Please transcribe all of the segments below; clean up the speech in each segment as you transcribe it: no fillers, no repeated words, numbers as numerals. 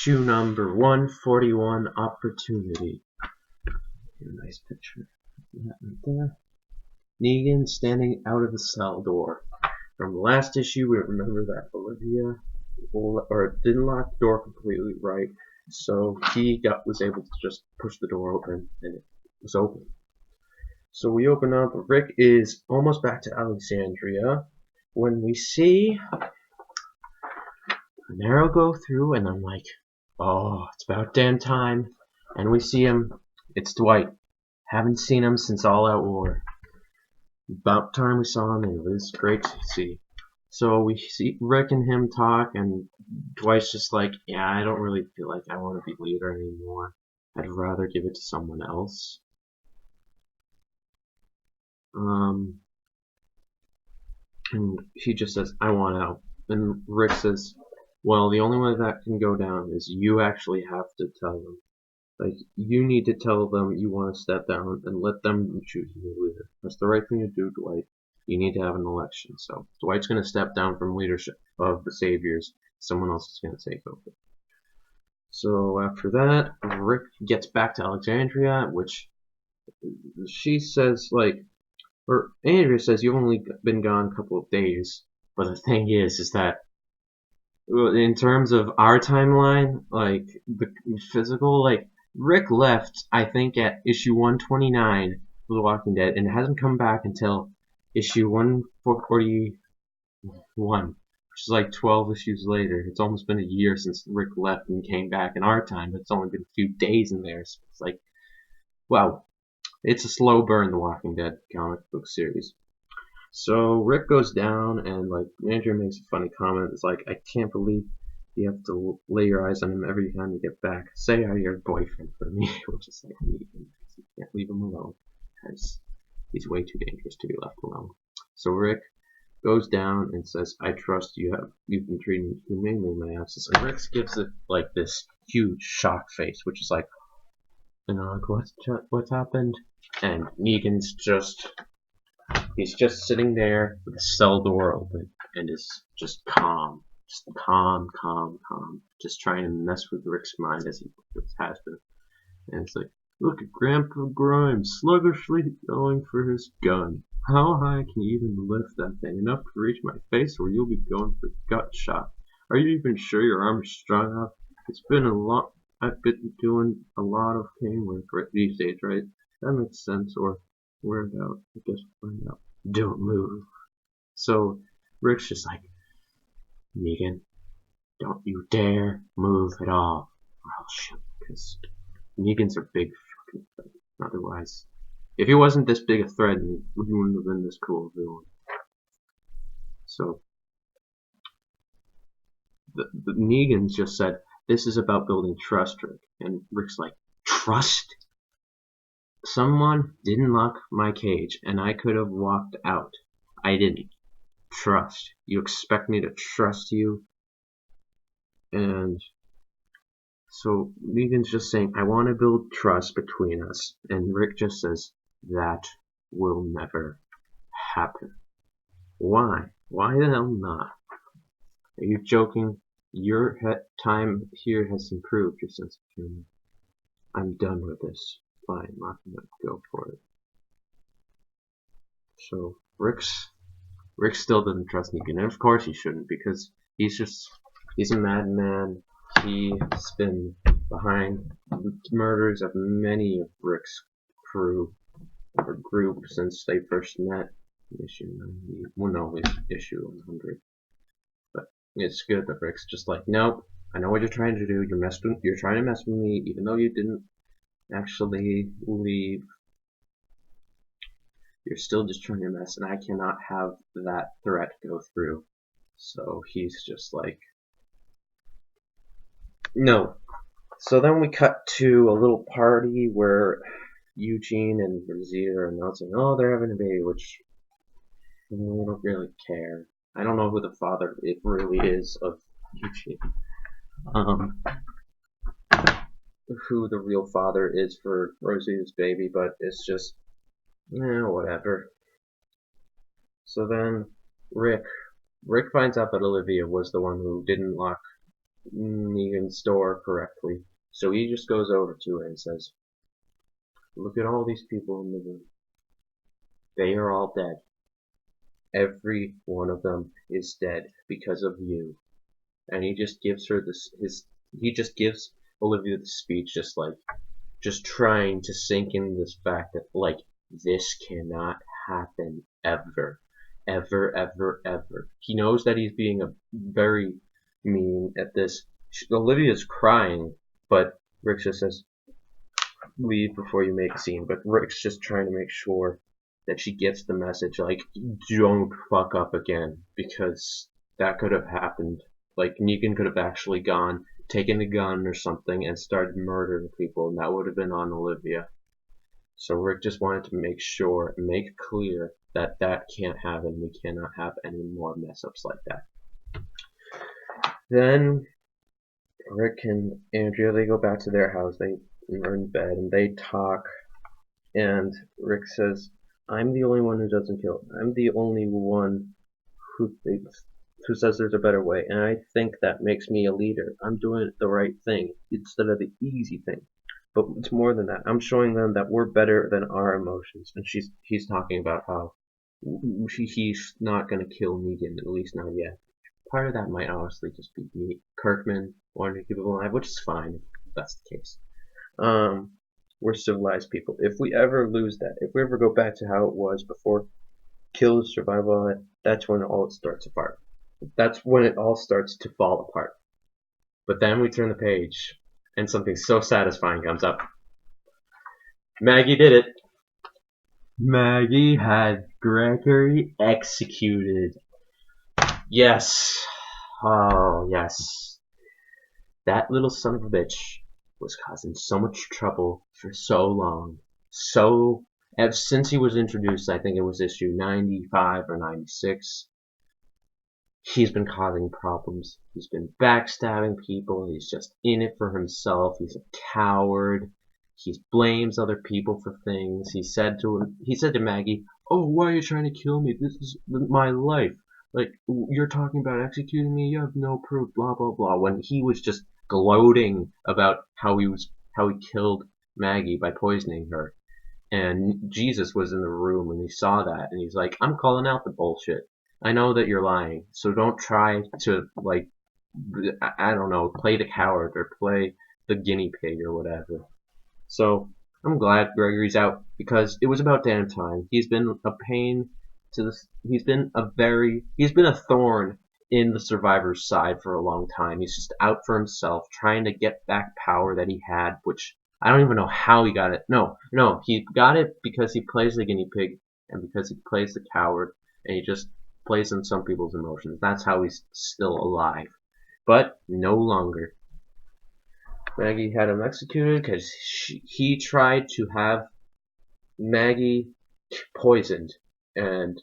Issue number 141, Opportunity. Nice picture. That right there. Negan standing out of the cell door. From the last issue, we remember that Olivia didn't lock the door completely right, so he was able to just push the door open, and it was open. So we open up. Rick is almost back to Alexandria when we see an arrow go through, and I'm like, oh, it's about damn time. And we see him. It's Dwight. Haven't seen him since All Out War. About time we saw him, and it was great to see. So we see Rick and him talk, and Dwight's just like, yeah, I don't really feel like I want to be leader anymore. I'd rather give it to someone else. And he just says, I want out. And Rick says, well, the only way that can go down is you actually have to tell them. Like, you need to tell them you want to step down and let them choose your leader. That's the right thing to do, Dwight. You need to have an election. So Dwight's going to step down from leadership of the Saviors. Someone else is going to take over. So after that, Rick gets back to Alexandria, which she says, like, or Andrea says, you've only been gone a couple of days. But the thing is that in terms of our timeline, like the physical, like Rick left, I think, at issue 129 of The Walking Dead, and hasn't come back until issue 141, which is like 12 issues later. It's almost been a year since Rick left and came back in our time, but it's only been a few days in there. So it's like, wow, it's a slow burn, The Walking Dead comic book series. So Rick goes down, and like Andrew makes a funny comment. It's like, I can't believe you have to lay your eyes on him every time you get back. Say I'm your boyfriend for me, which is like, you can't leave him alone because he's way too dangerous to be left alone. So Rick goes down and says, I trust you. You've been treating me humanely in my absence. And Rick gives it like this huge shock face, which is like, like what's happened? And Negan's he's just sitting there with the cell door open and is just calm. Just calm. Just trying to mess with Rick's mind as he has been. And it's like, look at Grandpa Grimes sluggishly going for his gun. How high can you even lift that thing? Enough to reach my face, or you'll be going for gut shot. Are you even sure your arm is strong enough? It's been a lot. I've been doing a lot of cane work these days, right? That makes sense. Or we're about. I guess we'll find out. Don't move. So Rick's just like, Negan, don't you dare move at all, or I'll shoot. Because Negans are big fucking threat. Otherwise, if he wasn't this big a threat, he wouldn't have been this cool villain. So the Negans just said, this is about building trust, Rick. And Rick's like, trust? Someone didn't lock my cage, and I could have walked out. I didn't. Trust. You expect me to trust you? And so Negan's just saying, I want to build trust between us. And Rick just says, that will never happen. Why? Why the hell not? Are you joking? Your time here has improved, your sense of humor. I'm done with this. Fine, I'm not gonna go for it. So Rick still doesn't trust Negan, and of course he shouldn't, because he's a madman. He's been behind murders of many of Rick's crew or group since they first met. Issue 90, well, no, issue 100. But it's good that Rick's just like, nope, I know what you're trying to do. You're trying to mess with me, even though you didn't actually leave. You're still just trying to mess, and I cannot have that threat go through. So he's just like, no. So then we cut to a little party where Eugene and Rosita are announcing, oh, they're having a baby, which we don't really care. I don't know who the father it really is of Eugene. Who the real father is for Rosita's baby, but it's just, whatever. So then Rick finds out that Olivia was the one who didn't lock Negan's door correctly. So he just goes over to her and says, "Look at all these people in the room. They are all dead. Every one of them is dead because of you." And he just gives her he just gives Olivia the speech, just trying to sink in this fact that, like, this cannot happen ever. Ever, ever, ever. He knows that he's being a very mean at this. Olivia's crying, but Rick just says, "Leave before you make a scene." But Rick's just trying to make sure that she gets the message, like, don't fuck up again, because that could have happened. Like, Negan could have actually taken a gun or something, and started murdering people, and that would have been on Olivia. So Rick just wanted to make sure, make clear that that can't happen. We cannot have any more mess ups like that. Then Rick and Andrea, they go back to their house. They are in bed and they talk. And Rick says, "I'm the only one who doesn't kill. I'm the only one who says there's a better way, and I think that makes me a leader. I'm doing the right thing instead of the easy thing. But it's more than that. I'm showing them that we're better than our emotions." And he's talking about how he's not going to kill Negan, at least not yet. Part of that might honestly just be Kirkman wanting to keep him alive, which is fine if that's the case. We're civilized people. If we ever lose that, if we ever go back to how it was before kills, survival, that's when all it starts apart. That's when it all starts to fall apart. But then we turn the page, and something so satisfying comes up. Maggie did it. Maggie had Gregory executed. Yes. Oh, yes. That little son of a bitch was causing so much trouble for so long. Since he was introduced, I think it was issue 95 or 96, he's been causing problems. He's been backstabbing people. He's just in it for himself. He's a coward. He blames other people for things. He said to Maggie, "Oh, why are you trying to kill me? This is my life. Like, you're talking about executing me. You have no proof. Blah blah blah." When he was just gloating about how he killed Maggie by poisoning her. And Jesus was in the room and he saw that and he's like, "I'm calling out the bullshit. I know that you're lying, so don't try to, like, I don't know, play the coward or play the guinea pig or whatever." So I'm glad Gregory's out because it was about damn time. He's been a pain to this. He's been a thorn in the survivor's side for a long time. He's just out for himself, trying to get back power that he had, which I don't even know how he got it. No, he got it because he plays the guinea pig and because he plays the coward and he just plays in some people's emotions. That's how he's still alive. But no longer. Maggie had him executed because he tried to have Maggie poisoned, and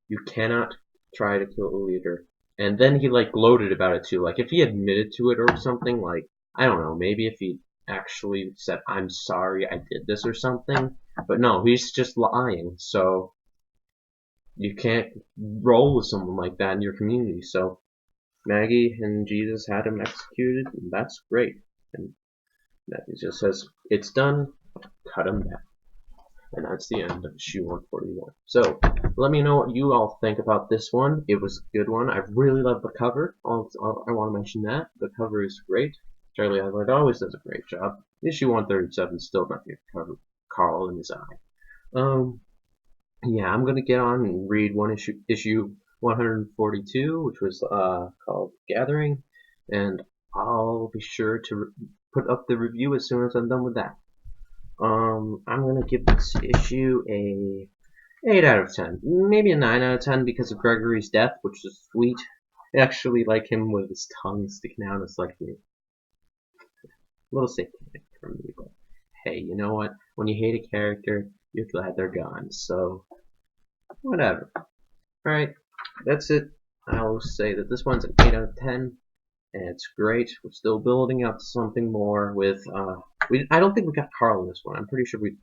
you cannot try to kill a leader. And then he, like, gloated about it too. Like, if he admitted to it or something, like, I don't know, maybe if he actually said, "I'm sorry, I did this" or something. But no, he's just lying. So you can't roll with someone like that in your community. So Maggie and Jesus had him executed, and that's great. And that just says, "It's done, cut him down." And that's the end of issue 141. So, let me know what you all think about this one. It was a good one. I really love the cover. I want to mention that. The cover is great. Charlie Adlard always does a great job. Issue 137 is still my favorite cover. Carl in his eye. Yeah, I'm gonna get on and read issue 142, which was called Gathering, and I'll be sure to put up the review as soon as I'm done with that. I'm gonna give this issue a 8 out of 10, maybe a 9 out of 10 because of Gregory's death, which is sweet. I actually like him with his tongue sticking out. It's like a little sick from me, but hey, you know what? When you hate a character, you're glad they're gone. So whatever. Alright, that's it. I'll say that this one's an 8 out of 10, and it's great. We're still building up to something more with, I don't think we got Carl in this one. I'm pretty sure we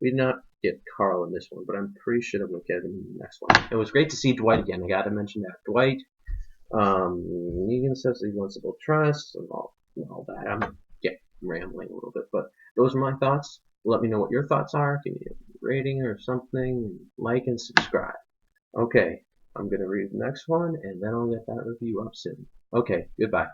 did not get Carl in this one, but I'm pretty sure that we'll get him in the next one. It was great to see Dwight again. I gotta mention that. Dwight Negan says that he wants to build trust and all that. I'm rambling a little bit, but those are my thoughts. Let me know what your thoughts are. Give me a rating or something. Like and subscribe. Okay, I'm gonna read the next one and then I'll get that review up soon. Okay, goodbye.